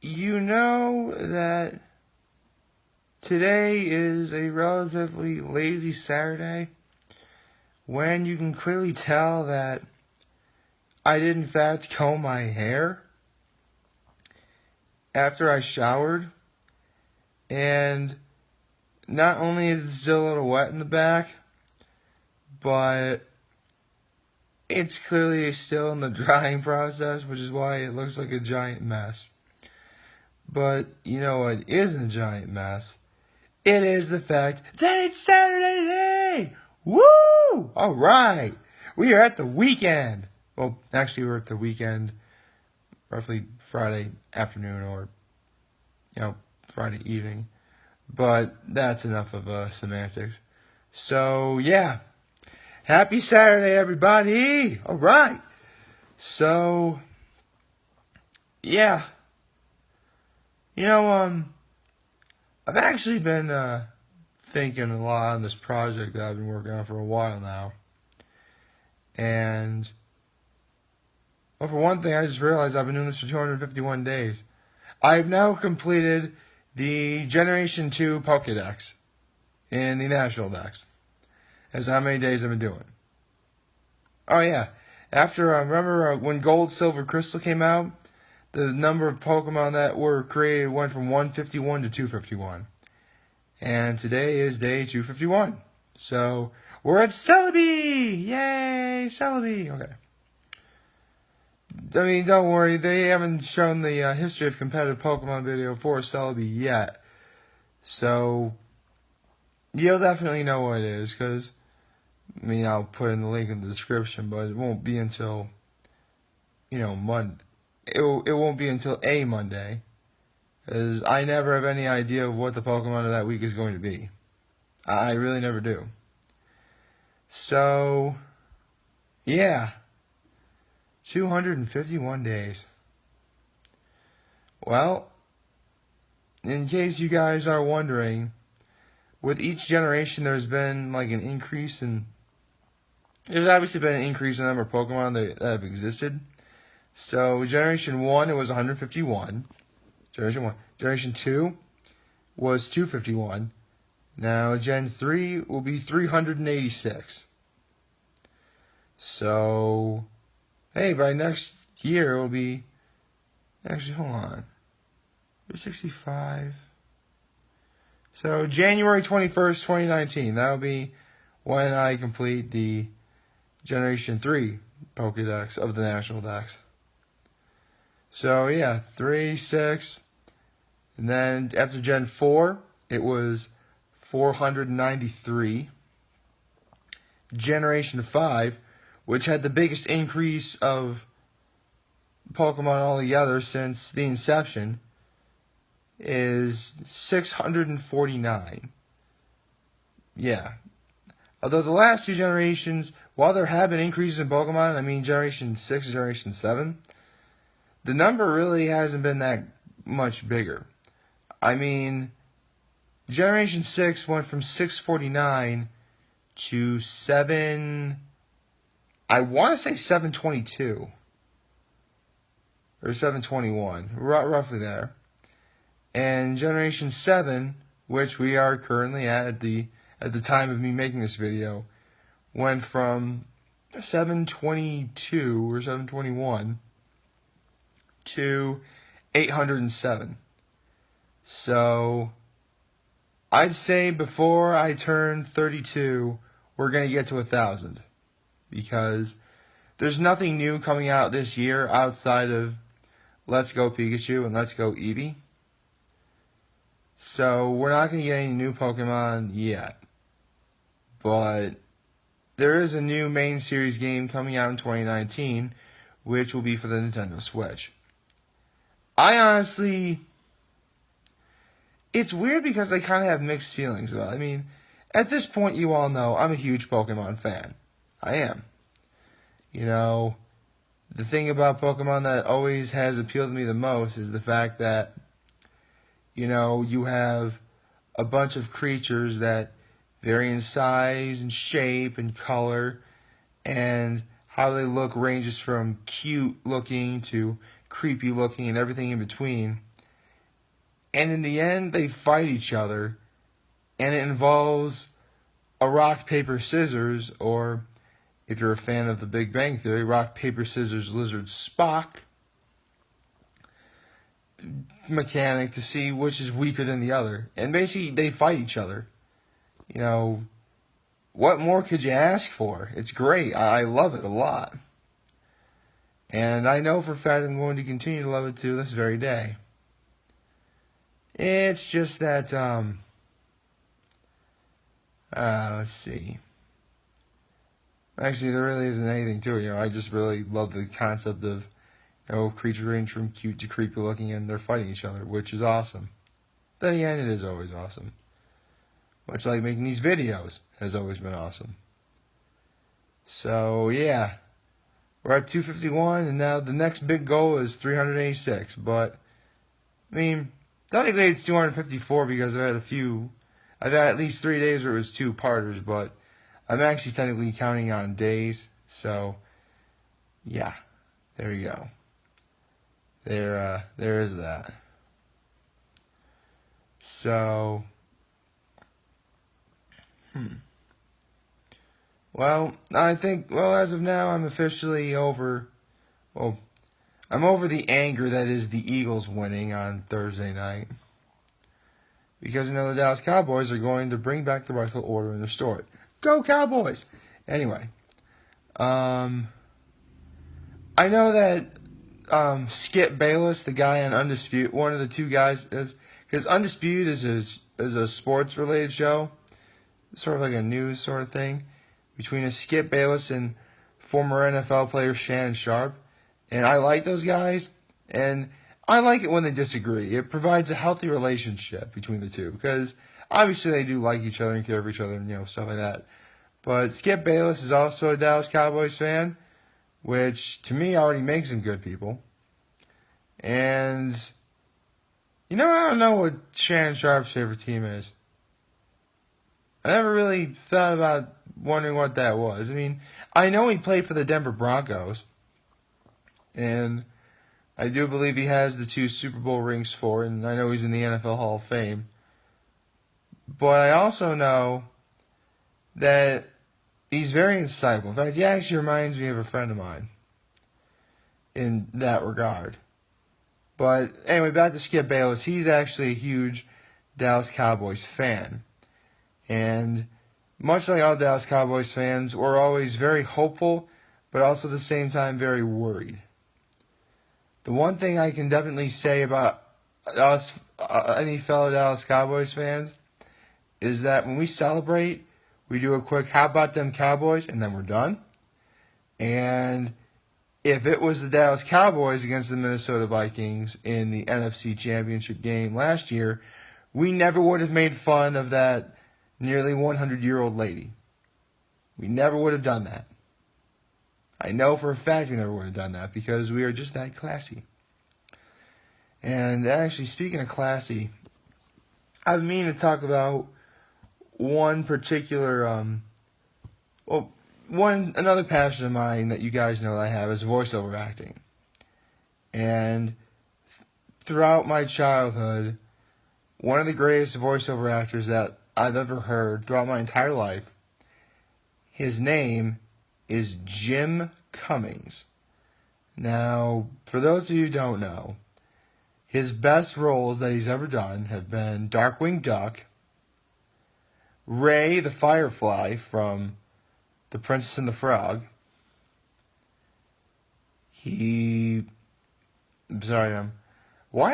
You know that today is a relatively lazy Saturday when you can clearly tell that I did in fact comb my hair after I showered, and not only is it still a little wet in the back, but it's clearly still in the drying process, which is why it looks like a giant mess. But you know what isn't a giant mess? It is the fact that it's Saturday today! Woo! Alright! We are at the weekend! Well, actually we're at the weekend roughly Friday afternoon or, Friday evening. But that's enough of semantics. So, yeah. Happy Saturday, everybody! Alright! So, yeah. I've actually been thinking a lot on this project that I've been working on for a while now. And, well, for one thing, I just realized I've been doing this for 251 days. I've now completed the Generation 2 Pokédex in the National Dex. That's how many days I've been doing. Oh, yeah. After, remember when Gold, Silver, Crystal came out? The number of Pokemon that were created went from 151 to 251. And today is day 251. So, we're at Celebi! Yay! Celebi! Okay. I mean, don't worry. They haven't shown the history of competitive Pokemon video for Celebi yet. So, you'll definitely know what it is. Because, I'll put in the link in the description. But it won't be until, Monday. It won't be until a Monday, because I never have any idea of what the Pokemon of that week is going to be. I really never do. So, yeah. 251 days. Well, in case you guys are wondering, with each generation there's been like an increase in... There's obviously been an increase in the number of Pokemon that have existed. So, Generation 1, it was 151. Generation 1. Generation 2 was 251. Now, Gen 3 will be 386. So, hey, by next year, it will be... Actually, hold on. 365. So, January 21st, 2019. That'll be when I complete the Generation 3 Pokédex of the National Dex. So, yeah, 386. And then after Gen 4, it was 493. Generation 5, which had the biggest increase of Pokemon altogether since the inception, is 649. Yeah. Although the last two generations, while there have been increases in Pokemon, Generation 6 and Generation 7, the number really hasn't been that much bigger. Generation 6 went from 649 to 722. Or 721. Roughly there. And Generation 7, which we are currently at the time of me making this video, went from 722 or 721 to 807. So, I'd say before I turn 32, we're going to get to 1,000. Because there's nothing new coming out this year outside of Let's Go Pikachu and Let's Go Eevee. So, we're not going to get any new Pokemon yet. But there is a new main series game coming out in 2019, which will be for the Nintendo Switch. I honestly... It's weird because I kind of have mixed feelings about it. At this point, you all know I'm a huge Pokemon fan. I am. The thing about Pokemon that always has appealed to me the most is the fact that, you have a bunch of creatures that vary in size and shape and color, and how they look ranges from cute looking to creepy looking and everything in between. And in the end, they fight each other. And it involves a rock, paper, scissors, or if you're a fan of the Big Bang Theory, rock, paper, scissors, lizard, Spock mechanic to see which is weaker than the other. And basically, they fight each other. You know, what more could you ask for? It's great. I love it a lot. And I know for a fact I'm going to continue to love it to this very day. It's just that, let's see. Actually, there really isn't anything to it. I just really love the concept of, creatures range from cute to creepy looking, and they're fighting each other, which is awesome. Then again, it is always awesome. Much like making these videos has always been awesome. So, yeah. We're at 251, and now the next big goal is 386. But, technically it's 254 because I've had at least 3 days where it was 2-parters, but I'm actually technically counting on days. So, yeah. There we go. There is that. So, well, I think, as of now, I'm officially over, I'm over the anger that is the Eagles winning on Thursday night. Because, the Dallas Cowboys are going to bring back the rightful order and restore it. Go Cowboys! Anyway, I know that Skip Bayless, the guy on Undisputed, one of the two guys, because Undisputed is a sports-related show, sort of like a news sort of thing, between a Skip Bayless and former NFL player Shannon Sharp. And I like those guys, and I like it when they disagree. It provides a healthy relationship between the two, because obviously they do like each other and care for each other and, stuff like that. But Skip Bayless is also a Dallas Cowboys fan, which to me already makes them good people. And, I don't know what Shannon Sharp's favorite team is. I never really thought about wondering what that was. I know he played for the Denver Broncos, and I do believe he has the 2 Super Bowl rings for it, and I know he's in the NFL Hall of Fame. But I also know that he's very insightful. In fact, he actually reminds me of a friend of mine in that regard. But anyway, back to Skip Bayless. He's actually a huge Dallas Cowboys fan. And much like all Dallas Cowboys fans, we're always very hopeful, but also at the same time very worried. The one thing I can definitely say about us, any fellow Dallas Cowboys fans, is that when we celebrate, we do a quick "how about them Cowboys?" and then we're done. And if it was the Dallas Cowboys against the Minnesota Vikings in the NFC Championship game last year, we never would have made fun of that nearly 100-year-old lady. We never would have done that. I know for a fact we never would have done that because we are just that classy. And actually, speaking of classy, I've been meaning to talk about one particular, another passion of mine that you guys know that I have is voiceover acting. And throughout my childhood, one of the greatest voiceover actors that I've ever heard throughout my entire life, his name is Jim Cummings. Now, for those of you who don't know, his best roles that he's ever done have been Darkwing Duck, Ray the Firefly from The Princess and the Frog. Why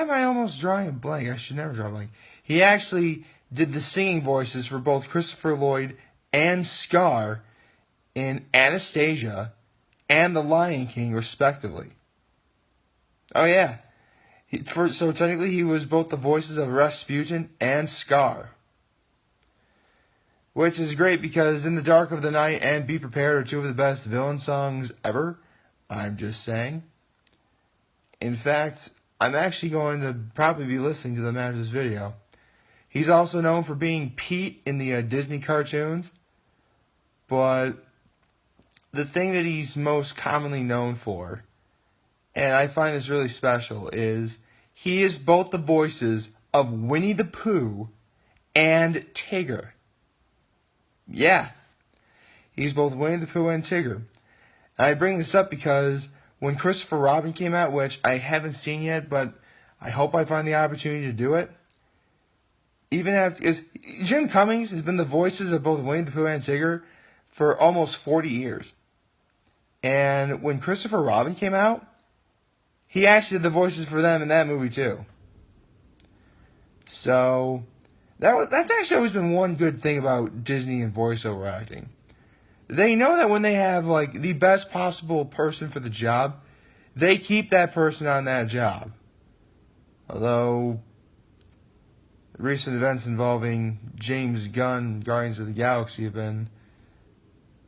am I almost drawing a blank? I should never draw a blank. He actually did the singing voices for both Christopher Lloyd and Scar in Anastasia and The Lion King, respectively. Oh, yeah. So technically he was both the voices of Rasputin and Scar. Which is great because In the Dark of the Night and Be Prepared are 2 of the best villain songs ever. I'm just saying. In fact, I'm actually going to probably be listening to them after this video. He's also known for being Pete in the Disney cartoons. But the thing that he's most commonly known for, and I find this really special, is he is both the voices of Winnie the Pooh and Tigger. Yeah, he's both Winnie the Pooh and Tigger. And I bring this up because when Christopher Robin came out, which I haven't seen yet, but I hope I find the opportunity to do it. Even after, Jim Cummings has been the voices of both Winnie the Pooh and Tigger for almost 40 years. And when Christopher Robin came out, he actually did the voices for them in that movie too. So that's actually always been one good thing about Disney and voiceover acting. They know that when they have like the best possible person for the job, they keep that person on that job. Although recent events involving James Gunn, Guardians of the Galaxy, have been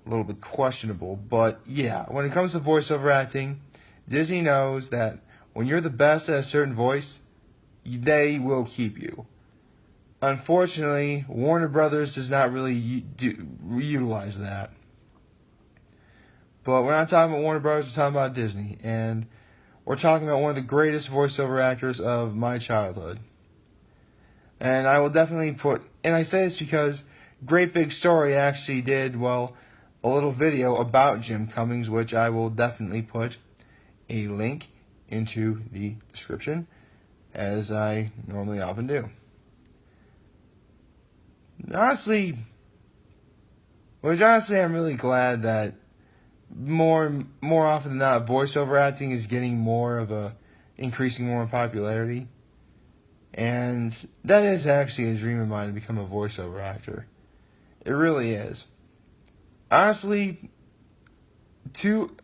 a little bit questionable. But yeah, when it comes to voiceover acting, Disney knows that when you're the best at a certain voice, they will keep you. Unfortunately, Warner Brothers does not really utilize that. But we're not talking about Warner Brothers, we're talking about Disney. And we're talking about one of the greatest voiceover actors of my childhood. And I will definitely and I say this because Great Big Story actually did, well, a little video about Jim Cummings, which I will definitely put a link into the description, as I normally often do. Honestly, I'm really glad that more often than not, voiceover acting is getting increasing more in popularity. And that is actually a dream of mine, to become a voiceover actor. It really is. Honestly, two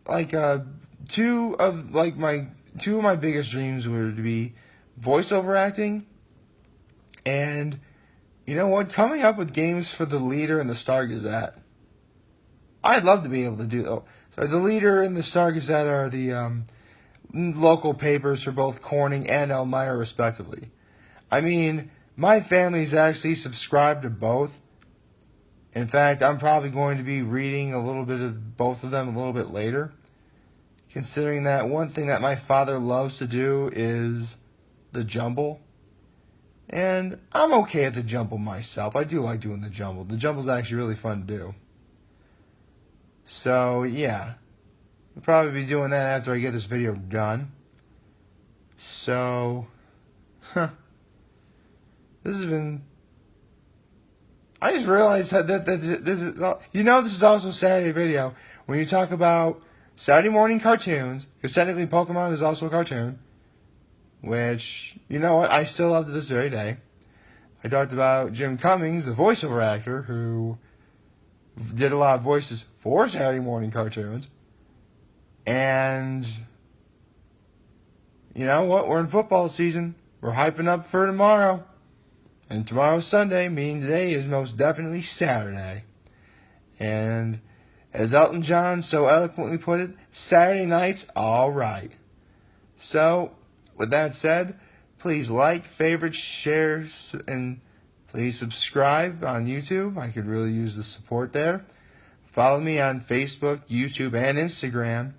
of my biggest dreams were to be voiceover acting, and you know what? Coming up with games for the Leader and the Star Gazette. I'd love to be able to do that. So the Leader and the Star Gazette are the local papers for both Corning and Elmira, respectively. I mean, my family's actually subscribed to both. In fact, I'm probably going to be reading a little bit of both of them a little bit later, considering that one thing that my father loves to do is the jumble. And I'm okay at the jumble myself. I do like doing the jumble. The jumble's actually really fun to do. So, yeah. I'll probably be doing that after I get this video done. So, this has been... I just realized that this is... this is also a Saturday video. When you talk about Saturday morning cartoons, because technically Pokemon is also a cartoon, which, you know what, I still love to this very day. I talked about Jim Cummings, the voiceover actor, who did a lot of voices for Saturday morning cartoons. And, you know what, we're in football season. We're hyping up for tomorrow. And tomorrow's Sunday, meaning today is most definitely Saturday. And as Elton John so eloquently put it, Saturday night's alright. So, with that said, please like, favorite, share, and please subscribe on YouTube. I could really use the support there. Follow me on Facebook, YouTube, and Instagram.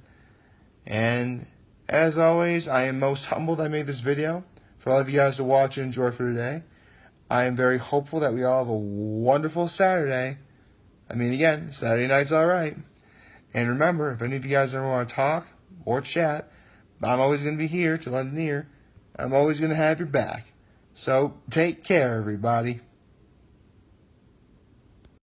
And as always, I am most humbled I made this video. For all of you guys to watch and enjoy for today. I am very hopeful that we all have a wonderful Saturday. I mean, again, Saturday night's alright. And remember, if any of you guys ever want to talk or chat, I'm always going to be here to lend an ear. I'm always going to have your back. So, take care, everybody.